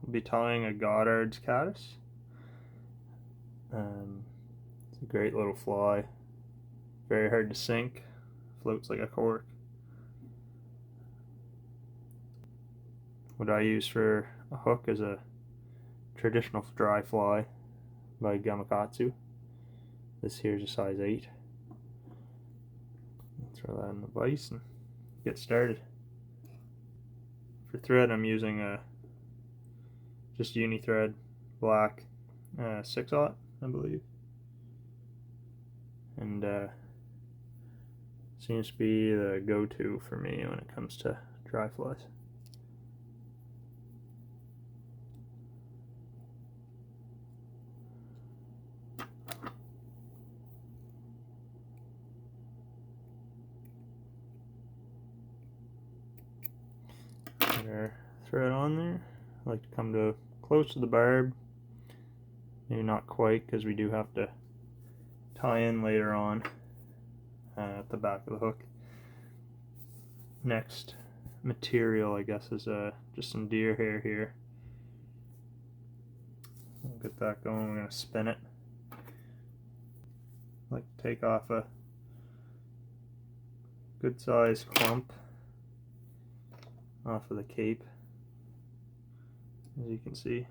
We'll be tying a Goddard Caddis. It's a great little fly. Very hard to sink. Floats like a cork. What I use for a hook is a traditional dry fly by Gamakatsu. This here is a size 8. Throw that in the vise and get started. For thread, I'm using a just uni thread, black 6/0, I believe, and seems to be the go-to for me when it comes to dry flies. Get our thread on there. I like to come to close to the barb, maybe not quite because we do have to tie in later on at the back of the hook. Next material, I guess, is just some deer hair here. I'll get that going. We're going to spin it. I like to take off a good sized clump off of the cape, as you can see,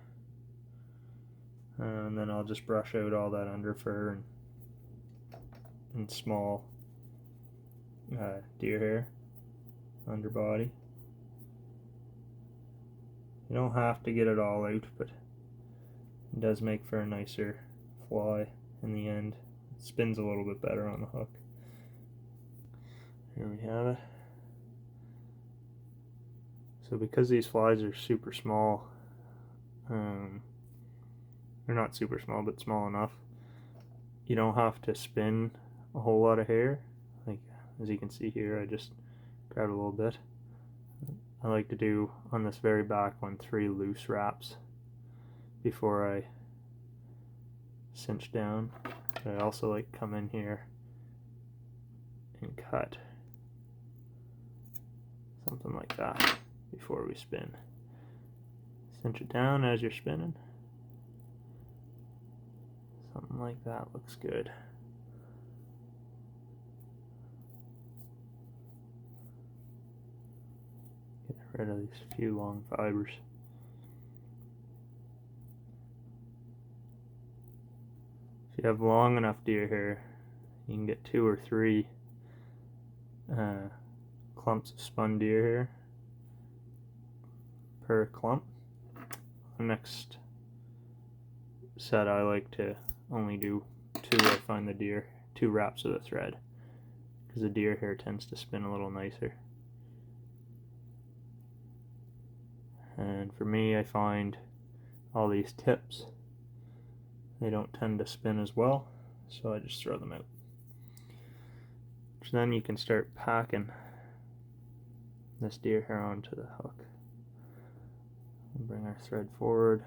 and then I'll just brush out all that under fur and small deer hair underbody. You don't have to get it all out, but it does make for a nicer fly in the end. It spins a little bit better on the hook. Here we have it. So because these flies are super small, they're not super small, but small enough, you don't have to spin a whole lot of hair. Like, as you can see here, I just grabbed a little bit. I like to do on this very back one 3 loose wraps before I cinch down. But I also like to come in here and cut something like that before we spin. Cinch it down as you're spinning. Something like that looks good. Get rid of these few long fibers. If you have long enough deer hair, you can get 2 or 3 clumps of spun deer hair per clump. The next set, I like to only do 2. I find the 2 wraps of the thread, because the deer hair tends to spin a little nicer. And for me, I find all these tips, they don't tend to spin as well, so I just throw them out. So then you can start packing this deer hair onto the hook. And bring our thread forward.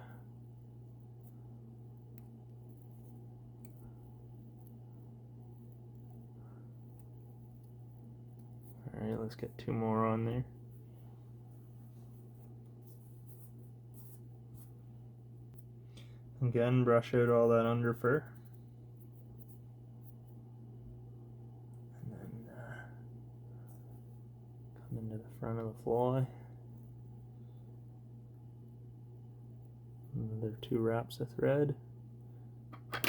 Alright, let's get 2 more on there. Again, brush out all that under fur. And then come into the front of the fly. Another 2 wraps of thread. Cut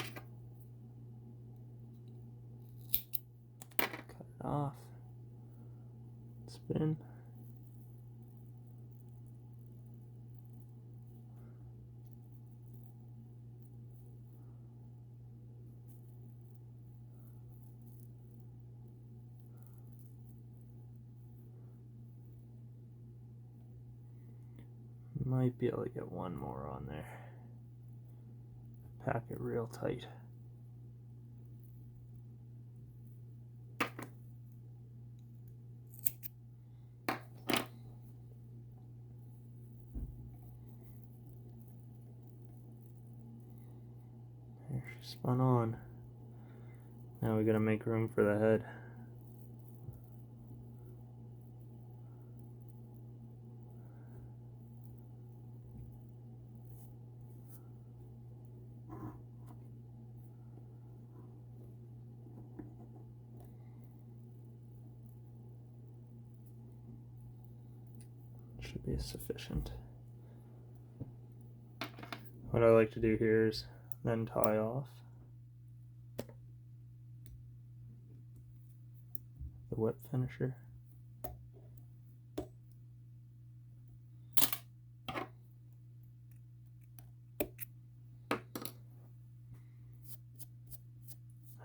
it off. Spin. Might be able to get 1 more on there. Pack it real tight. There, she spun on. Now we gotta make room for the head. should be sufficient. What I like to do here is then tie off the whip finisher.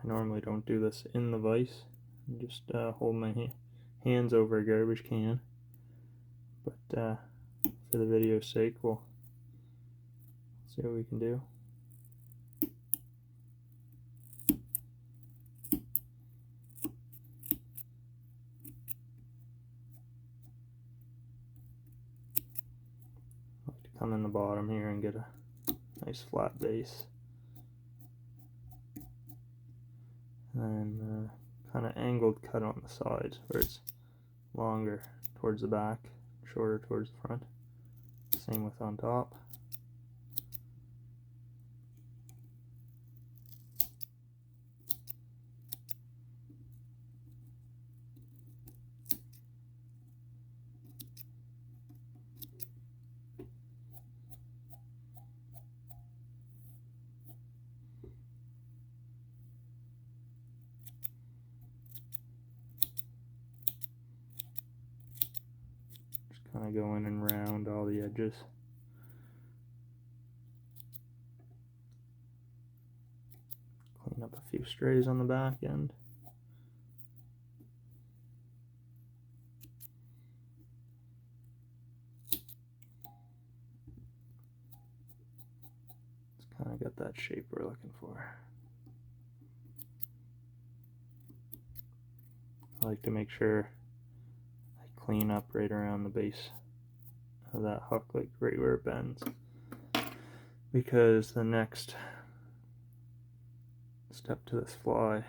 I normally don't do this in the vise. I just hold my hands over a garbage can. But for the video's sake, we'll see what we can do. I like to come in the bottom here and get a nice flat base. And then kind of angled cut on the sides where it's longer towards the back, shorter towards the front. Same with on top. Kind of go in and round all the edges. Clean up a few strays on the back end. It's kind of got that shape we're looking for. I like to make sure clean up right around the base of that hook, like right where it bends, because the next step to this fly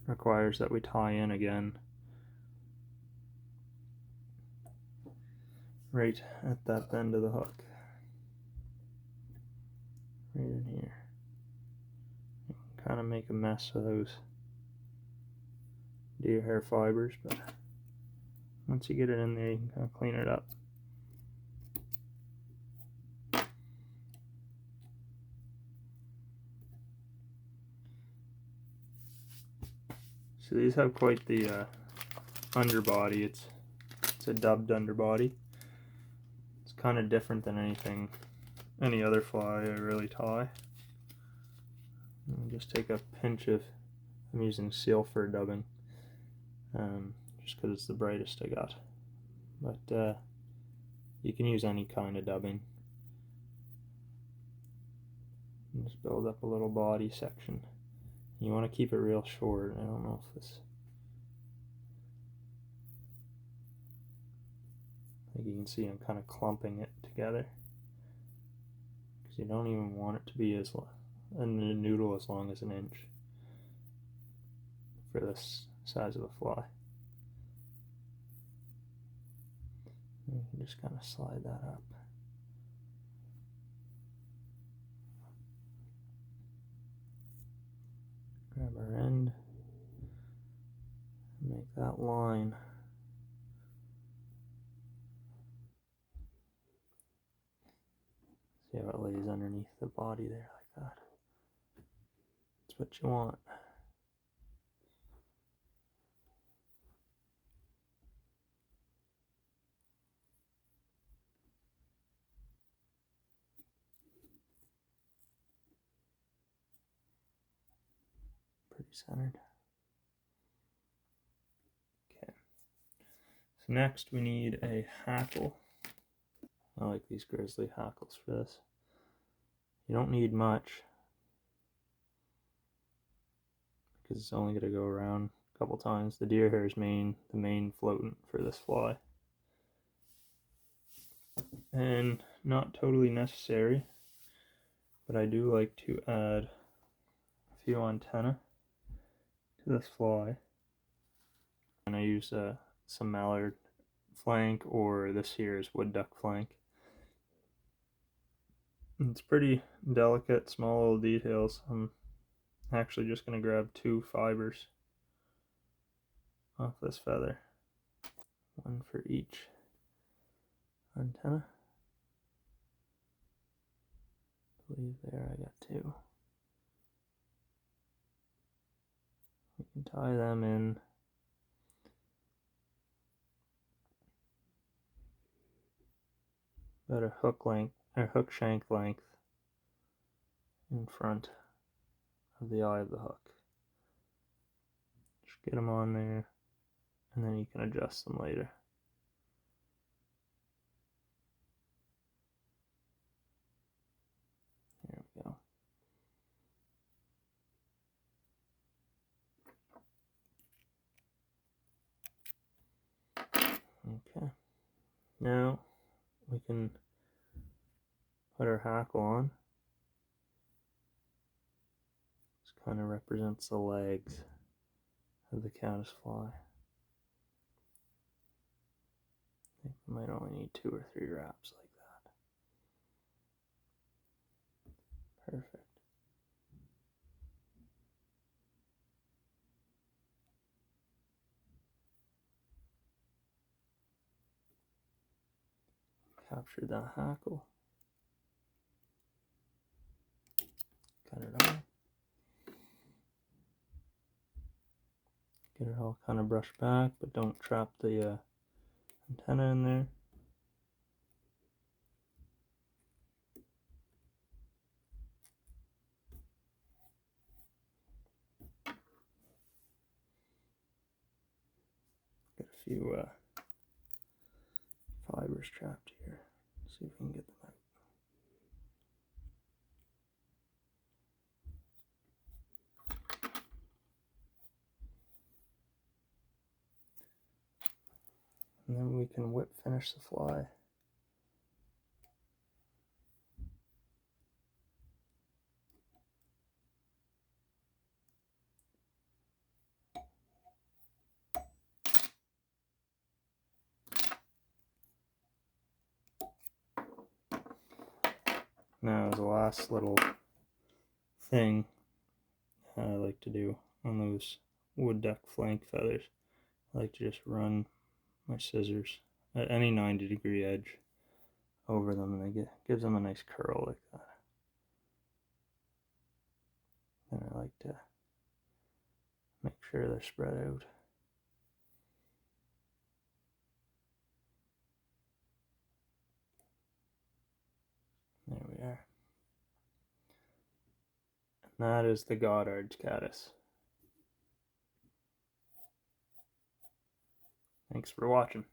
requires that we tie in again right at that bend of the hook, right in here. Kind of make a mess of those deer hair fibers, but once you get it in there, you can kind of clean it up. So these have quite the underbody. It's a dubbed underbody. It's kind of different than any other fly I really tie. And just take a pinch of, I'm using seal fur dubbing. Just because it's the brightest I got, but you can use any kind of dubbing. And just build up a little body section. You want to keep it real short. I don't know if this, like you can see, I'm kind of clumping it together because you don't even want it to be as a noodle as long as an inch for this size of a fly. You can just kind of slide that up. Grab our end, make that line. See how it lays underneath the body there like that. That's what you want. Pretty centered. Okay. So next we need a hackle. I like these grizzly hackles for this. You don't need much because it's only going to go around a couple times. The deer hair is the main floatant for this fly. And not totally necessary, but I do like to add a few antennae to this fly. And I use some mallard flank, or this here is wood duck flank. It's pretty delicate, small little details. I'm actually just going to grab 2 fibers off this feather, one for each antenna. I believe there I got two. We can tie them in about a hook length or hook shank length in front of the eye of the hook. Just get them on there, and then you can adjust them later. There we go. Okay. Now we can put our hackle on. This kind of represents the legs of the caddisfly. I think we might only need 2 or 3 wraps like that. Perfect. Capture that hackle. Cut it off. Get it all kind of brushed back, but don't trap the antenna in there. Get a few fibers trapped here. See if we can get them out. And then we can whip finish the fly. Now, as a last little thing I like to do on those wood duck flank feathers, I like to just run my scissors at any 90-degree edge over them, and it gives them a nice curl like that. And I like to make sure they're spread out. There we are. And that is the Goddard Caddis. Thanks for watching.